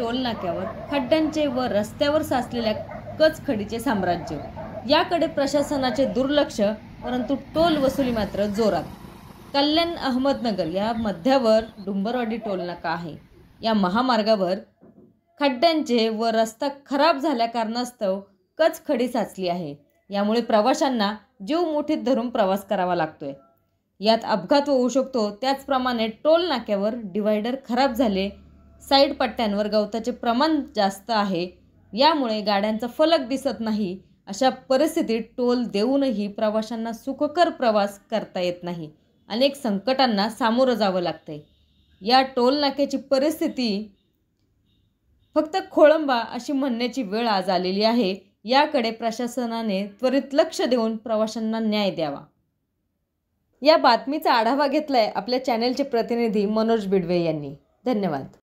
Toll नाक्यावर खड्ड्यांचे व रस्त्यावर साचलेल्या कचखडीचे साम्राज्य। याकडे प्रशासनाचे दुर्लक्ष, परंतु टोल वसुली मात्र जोरात। कल्याण अहमदनगर या मध्यावर डुंबरवाडी टोल नाका आहे। या महामार्गावर खड्ड्यांचे व रस्ता खराब झाल्या कारणास्तव कचखडी साचली आहे। यामुळे प्रवाशांना जीव मुठीत धरून प्रवास करावा लागतोय। यात अपघात होऊ शकतो। त्याचप्रमाणे टोल नाक्यावर डिवायडर खराब झाले, साईड पट्ट्यांवर गवताचे प्रमाण जास्त आहे, यामुळे गाड्यांचा फलक दिसत नाही। अशा परिस्थितीत टोल देऊनही प्रवाशांना सुखकर प्रवास करता येत नाही। अनेक संकटांना सामोरं जावं लागतंय। या टोल नाक्याची परिस्थिती फक्त खोळंबा अशी म्हणण्याची वेळ आज आलेली आहे। याकडे प्रशासनाने त्वरित लक्ष देऊन प्रवाशांना न्याय द्यावा। या बातमीचा आढावा घेतलाय आपल्या चॅनेलचे प्रतिनिधी मनोज बिडवे यांनी। धन्यवाद।